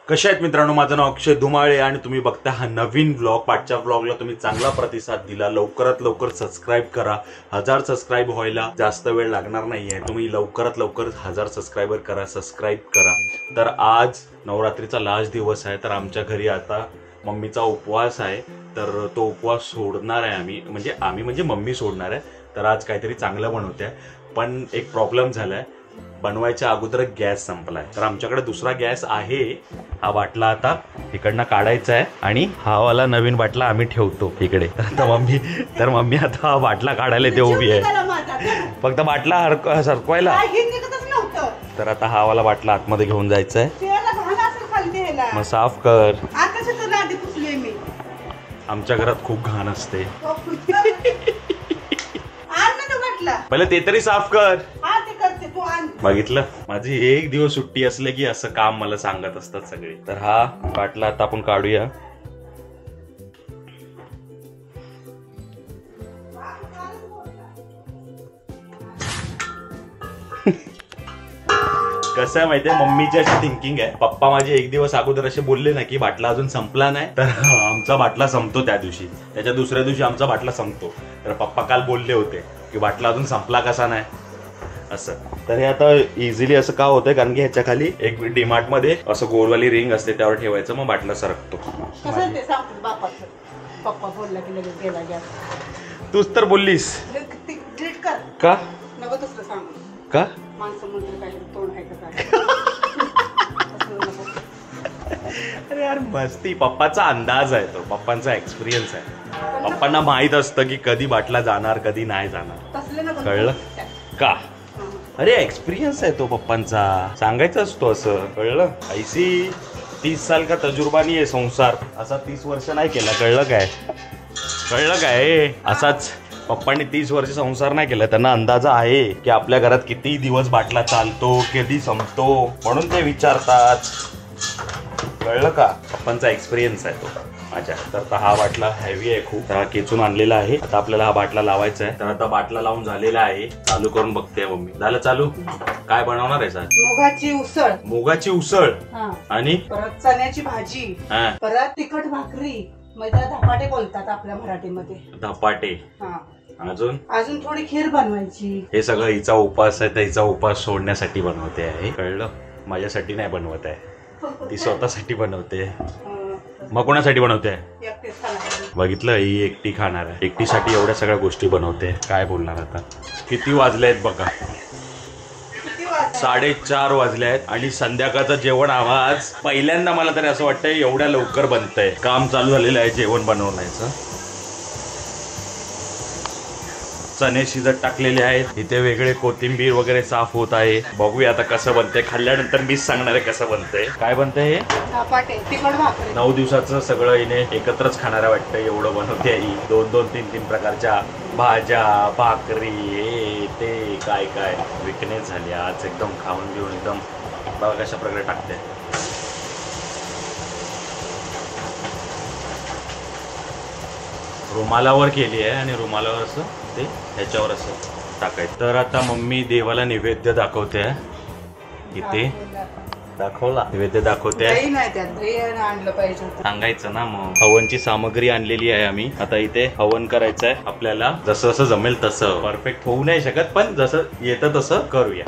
कशा आहेत मित्रांनो, माझं नाव अक्षय धुमाळे आणि तुम्ही बघता हा नवीन व्लॉग। पाठच्या व्लॉगला तुम्ही चांगला प्रतिसाद दिला, लवकरात लवकर सबस्क्राईब करा। 1000 सबस्क्राईब व्हायला जास्त वेळ लागणार नाहीये, तुम्ही लवकरात लवकर 1000 सबस्क्रायबर करा, सबस्क्राईब करा। तर आज नवरात्रीचा लास्ट दिवस आहे, तर आमच्या घरी आता मम्मीचा उपवास आहे, तर तो उपवास सोडणार आहे आम्ही म्हणजे मम्मी सोडणार आहे। तर आज काहीतरी चांगलं बनवते, पण एक प्रॉब्लेम झालाय, बनवायच्या अगोदर गॅस संपलाय। तर आमच्याकडे दुसरा गॅस आहे, हा बाटला आता इकडनं काढायचा आहे आणि हा वाला नवीन बाटला आम्ही ठेवतो इकडे। तर मम्मी आता हा बाटला काढायला ते उभी आहे, फक्त बाटला सरकवायला। तर आता हा वाला बाटला आतमध्ये घेऊन जायचा आहे, मग साफ कर। आमच्या घरात खूप घाण असते, पहिले ते तरी साफ कर। बघितलं, माझी एक दिवस सुट्टी असले की असं काम मला सांगत असतात सगळे। तर हा बाटला आता आपण काढूया। कसं आहे माहितीये, मम्मीची अशी थिंकिंग आहे, पप्पा माझे एक दिवस अगोदर असे बोलले ना की बाटला अजून संपला नाही, तर आमचा बाटला संपतो त्या दिवशी, त्याच्या दुसऱ्या दिवशी आमचा बाटला संपतो। तर पप्पा काल बोलले होते की बाटला अजून संपला कसा नाही असं। तर हे आता इझिली असं का होतंय, कारण की ह्याच्या खाली एक डीमार्ट मध्ये असं गोलवाली रिंग असते, त्यावर ठेवायचं, मग बाटला सरकतो। तूच तर बोललीस का? का? अरे यार मस्ती, पप्पाचा अंदाज आहे तो, पप्पांचा एक्सपिरियन्स आहे, पप्पांना माहित असतं की कधी बाटला जाणार कधी नाही जाणार, कळलं का? अरे एक्सपिरियन्स आहे तो पप्पांचा, सांगायचं असतो असं, कळलं? ऐसी 30 साल का तजुर्बा नाही आहे संसार, असा 30 वर्ष नाही केला, कळलं काय? कळलं काय? असाच पप्पांनी 30 वर्ष संसार नाही केला, त्यांना अंदाजा आहे की आपल्या घरात किती दिवस बाटला चालतो, कधी संपतो, म्हणून ते विचारतात, कळलं का? पप्पांचा एक्सपिरियन्स आहे तो माझ्या। तर हा बाटला हेवी आहे खूप, हा केचून आणलेला आहे, आता आपल्याला हा बाटला लावायचा आहे। तर आता बाटला लावून झालेला आहे, चालू करून बघते मम्मी। झालं चालू? काय बनवणार आहे सर? मुगाची उसळ। मुगाची उसळ आणि परत चण्याची भाजी, परत तिखट भाकरी, म्हणजे धपाटे बोलतात आपल्या मराठीमध्ये, धपाटे। अजून थोडी खीर बनवायची। हे सगळं हिचा उपास आहे, तर हिचा उपास सोडण्यासाठी बनवते आहे, कळलं? माझ्यासाठी नाही बनवत आहे, ती स्वतःसाठी बनवते। मग कोणासाठी बनवते? बघितलं, ही एकटी खाणार आहे, एकटीसाठी एवढ्या सगळ्या गोष्टी बनवते, काय बोलणार आता? किती वाजले आहेत बघा, 4:30 वाजले आहेत आणि संध्याकाळचं जेवण आज पहिल्यांदा मला तरी असं वाटतंय एवढ्या लवकर बनतंय। काम चालू झालेलं आहे जेवण बनवण्याचं, चणे शिजत टाकलेले आहेत, इथे वेगळे कोथिंबीर वगैरे साफ होत आहे। बघूया आता कसं बनतंय, खाल्ल्यानंतर मीच सांगणार आहे कसं बनतंय। काय बनतंय हे? धपाटे, तिखट भाकरी। 9 दिवसाचं सगळं हिने एकत्रच खाणाऱ्या वाटतं, एवढं बनवते ही। 2-2, 3-3 प्रकारच्या भाज्या, भाकरी, हे ते काय काय विकनेस झाली आज, एकदम खाऊन घेऊन एकदम बघा कशा प्रकारे टाकते। रुमालावर केली आहे आणि रुमालावर असं ते ह्याच्यावर असं टाकायचं। तर आता मम्मी देवाला नैवेद्य दाखवते, इथे दाखवला नैवेद्य दाखवते, सांगायचं ना मग। हवनची सामग्री आणलेली आहे आम्ही, आता इथे हवन करायचं आहे आपल्याला, जसं जसं जमेल तसं, परफेक्ट होऊ नाही शकत, पण जसं येतं तसं करूया।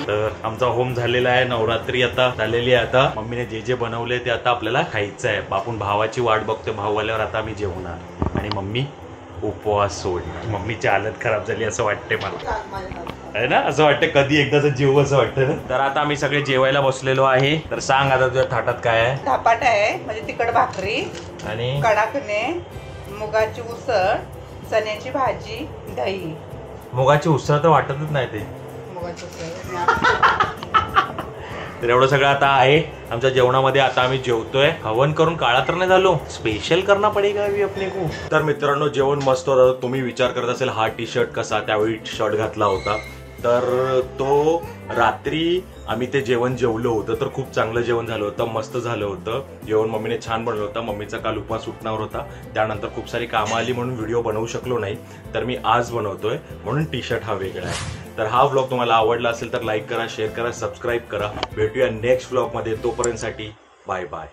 तर आमचा होम झालेला आहे, नवरात्री आता झालेली आहे, आता मम्मीने जे जे बनवले ते आता आपल्याला खायचं आहे। आपण भावाची वाट बघतोय, भाऊ आल्यावर आता आम्ही जेवणार आणि मम्मी उपवास सोडणार। मम्मीची हालत खराब झाली असं वाटते मला, आहे ना? असं वाटतं कधी एकदाच जेवू असं वाटतं ना। तर आता आम्ही सगळे जेवायला बसलेलो आहे, तर सांग आता तुझ्या थाटात काय आहे? धपाटा आहे, म्हणजे तिखट भाकरी आणि कडाकणे, मुगाची उसळ, चण्याची भाजी, दही। मुगाची उसळ तर वाटतच नाही ते, तर एवढं सगळं आता आहे आमच्या जेवणामध्ये। आता आम्ही जेवतोय, हवन करून काळा तर नाही झालो, स्पेशल करना पडेगा अभी अपने को। तर मित्रांनो जेवण मस्त होतं, तुम्ही विचार करत असेल हा टी शर्ट कसा, त्यावेळी शर्ट घातला होता, तर तो रात्री आम्ही ते जेवण जेवलो होतं, तर खूप चांगलं जेवण झालं होतं, मस्त झालं होतं जेवण, मम्मीने छान बनवलं होतं। मम्मीचा काल उपवास सुटणार होता, त्यानंतर खूप सारी कामं आली म्हणून व्हिडिओ बनवू शकलो नाही, तर मी आज बनवतोय, म्हणून टी शर्ट हा वेगळा आहे। तर हा व्लॉग तुम्हाला आवडला असेल तर लाईक करा, शेअर करा, सबस्क्राईब करा. भेटूया नेक्स्ट व्लॉग मध्ये. तोपर्यंतसाठी बाय बाय.